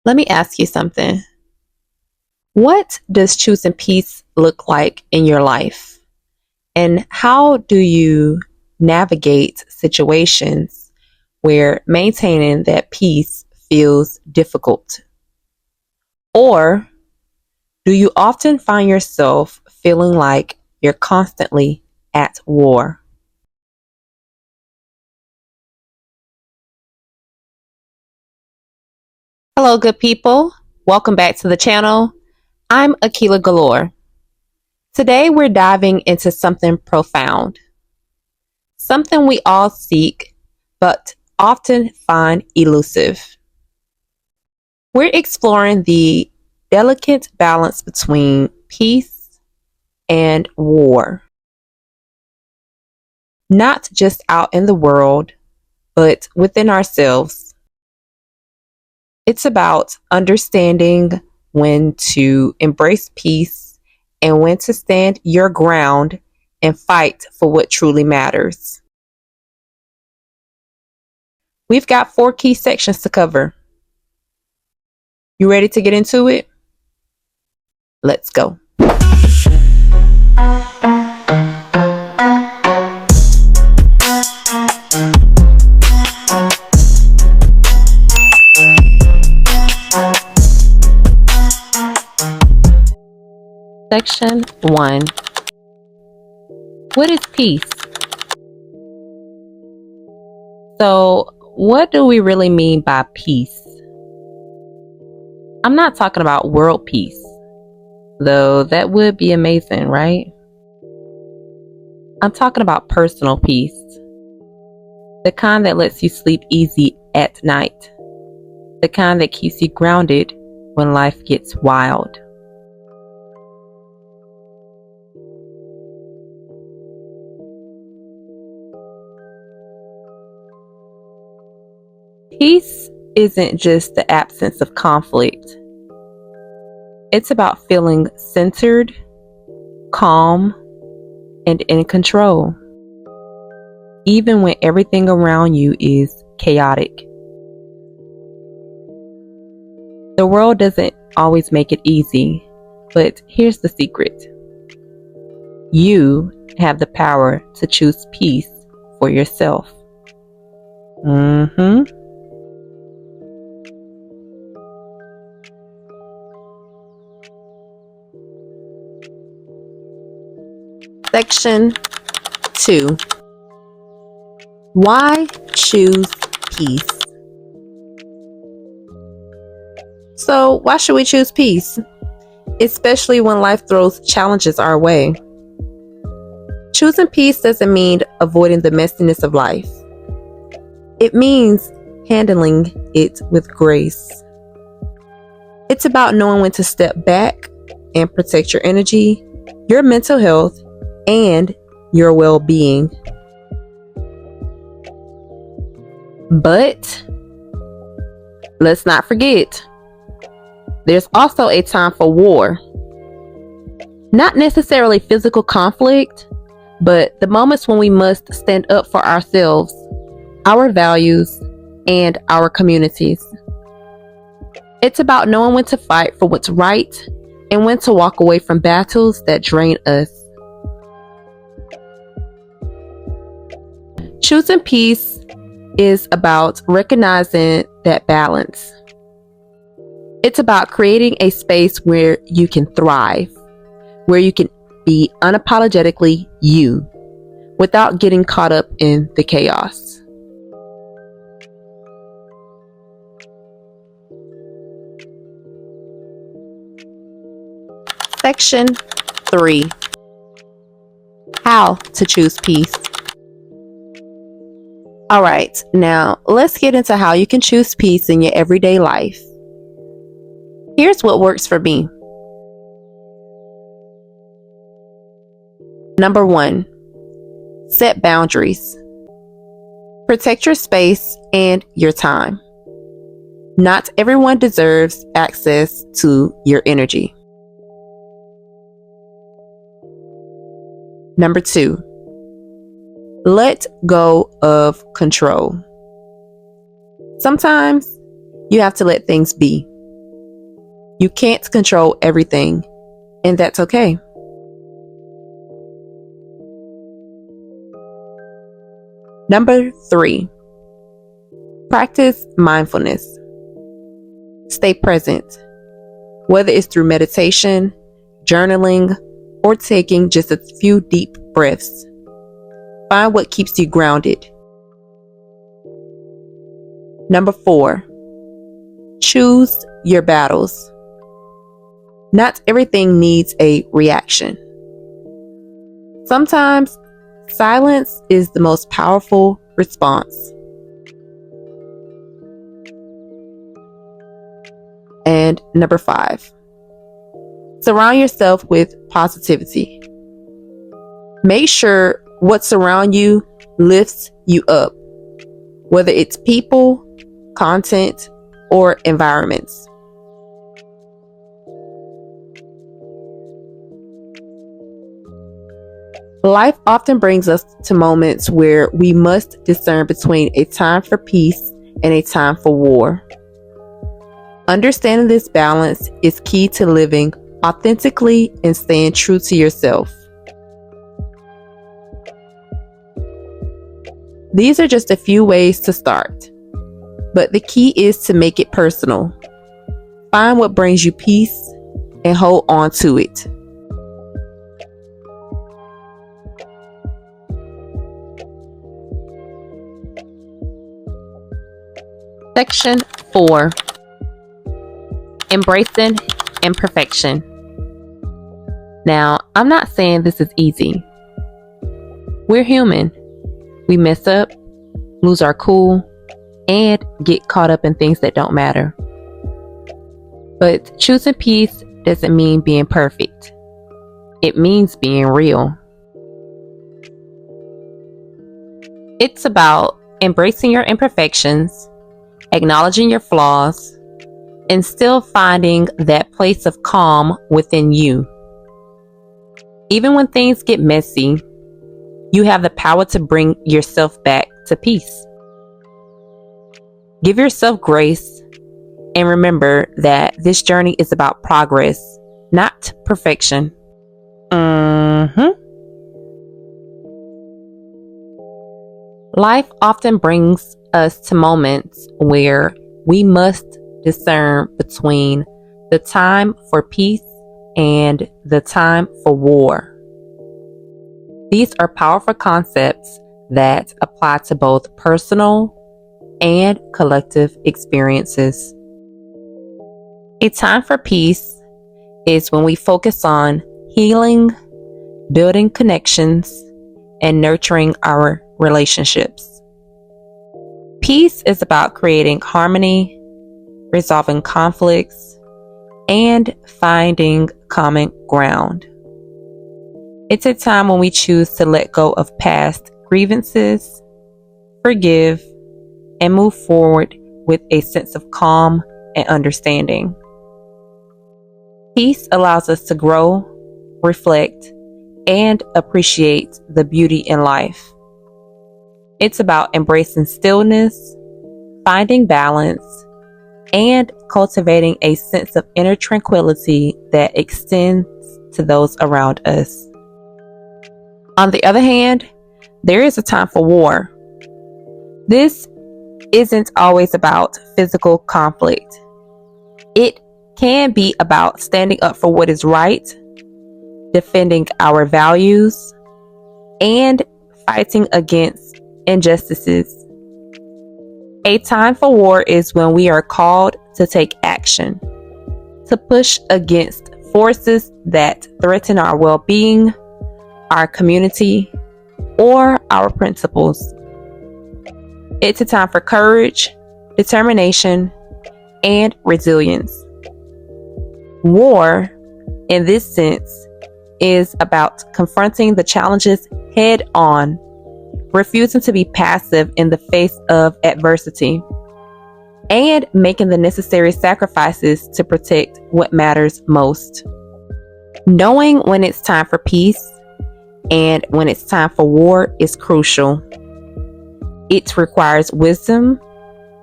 Let me ask you something. What does choosing peace look like in your life? And how do you navigate situations where maintaining that peace feels difficult? Or do you often find yourself feeling like you're constantly at war? Hello, good people. Welcome back to the channel. I'm Akiela Galore. Today, we're diving into something profound, something we all seek, but often find elusive. We're exploring the delicate balance between peace and war, not just out in the world, but within ourselves. It's about understanding when to embrace peace and when to stand your ground and fight for what truly matters. We've got 4 key sections to cover. You ready to get into it? Let's go. Section 1. What is peace? So, what do we really mean by peace? I'm not talking about world peace, though that would be amazing, right? I'm talking about personal peace, the kind that lets you sleep easy at night, the kind that keeps you grounded when life gets wild. Peace isn't just the absence of conflict. It's about feeling centered, calm, and in control, even when everything around you is chaotic. The world doesn't always make it easy, but here's the secret. You have the power to choose peace for yourself. Section 2. Why choose peace? So, why should we choose peace? Especially when life throws challenges our way. Choosing peace doesn't mean avoiding the messiness of life. It means handling it with grace. It's about knowing when to step back and protect your energy, your mental health, and your well-being. But let's not forget, there's also a time for war. Not necessarily physical conflict, but the moments when we must stand up for ourselves, our values, and our communities. It's about knowing when to fight for what's right and when to walk away from battles that drain us. Choosing peace is about recognizing that balance. It's about creating a space where you can thrive, where you can be unapologetically you, without getting caught up in the chaos. Section 3. How to choose peace. Alright, now let's get into how you can choose peace in your everyday life. Here's what works for me. Number 1, set boundaries. Protect your space and your time. Not everyone deserves access to your energy. Number 2, let go of control. Sometimes you have to let things be. You can't control everything, and that's okay. Number 3, practice mindfulness. Stay present, whether it's through meditation, journaling, or taking just a few deep breaths. Find what keeps you grounded. Number 4, choose your battles. Not everything needs a reaction. Sometimes silence is the most powerful response. And number 5, surround yourself with positivity. Make sure what surrounds you lifts you up, whether it's people, content, or environments. Life often brings us to moments where we must discern between a time for peace and a time for war. Understanding this balance is key to living authentically and staying true to yourself. These are just a few ways to start, but the key is to make it personal. Find what brings you peace and hold on to it. Section 4, embracing imperfection. Now, I'm not saying this is easy. We're human. We mess up, lose our cool, and get caught up in things that don't matter. But choosing peace doesn't mean being perfect. It means being real. It's about embracing your imperfections, acknowledging your flaws, and still finding that place of calm within you. Even when things get messy, you have the power to bring yourself back to peace. Give yourself grace and remember that this journey is about progress, not perfection. Life often brings us to moments where we must discern between the time for peace and the time for war. These are powerful concepts that apply to both personal and collective experiences. A time for peace is when we focus on healing, building connections, and nurturing our relationships. Peace is about creating harmony, resolving conflicts, and finding common ground. It's a time when we choose to let go of past grievances, forgive, and move forward with a sense of calm and understanding. Peace allows us to grow, reflect, and appreciate the beauty in life. It's about embracing stillness, finding balance, and cultivating a sense of inner tranquility that extends to those around us. On the other hand, there is a time for war. This isn't always about physical conflict. It can be about standing up for what is right, defending our values, and fighting against injustices. A time for war is when we are called to take action, to push against forces that threaten our well-being, our community, or our principles. It's a time for courage, determination, and resilience. War, in this sense, is about confronting the challenges head on, refusing to be passive in the face of adversity, and making the necessary sacrifices to protect what matters most. Knowing when it's time for peace and when it's time for war is crucial. It requires wisdom,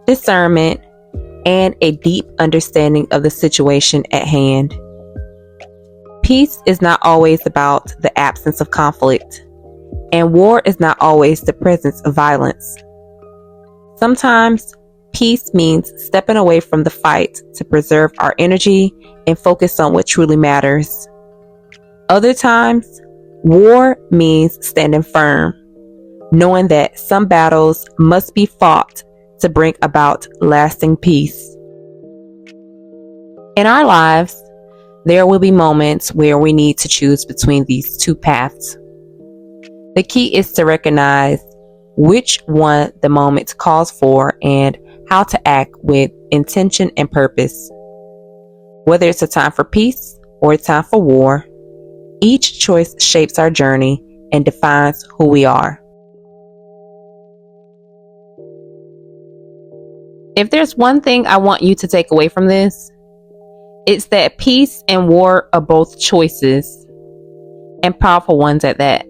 discernment, and a deep understanding of the situation at hand. Peace is not always about the absence of conflict, and war is not always the presence of violence. Sometimes, peace means stepping away from the fight to preserve our energy and focus on what truly matters. Other times, war means standing firm, knowing that some battles must be fought to bring about lasting peace. In our lives, there will be moments where we need to choose between these two paths. The key is to recognize which one the moment calls for and how to act with intention and purpose. Whether it's a time for peace or a time for war, each choice shapes our journey and defines who we are. If there's one thing I want you to take away from this, it's that peace and war are both choices, and powerful ones at that.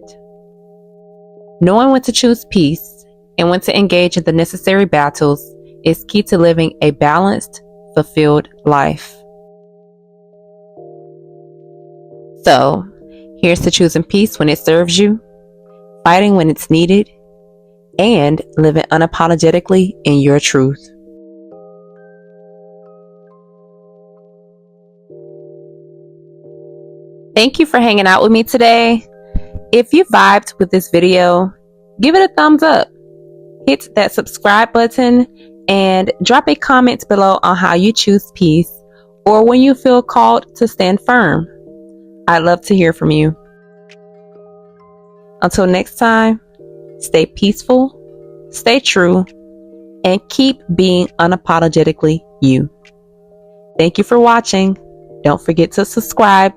Knowing when to choose peace and when to engage in the necessary battles is key to living a balanced, fulfilled life. So, here's to choosing peace when it serves you, fighting when it's needed, and living unapologetically in your truth. Thank you for hanging out with me today. If you vibed with this video, give it a thumbs up. Hit that subscribe button and drop a comment below on how you choose peace or when you feel called to stand firm. I'd love to hear from you. Until next time, stay peaceful, stay true, and keep being unapologetically you. Thank you for watching. Don't forget to subscribe.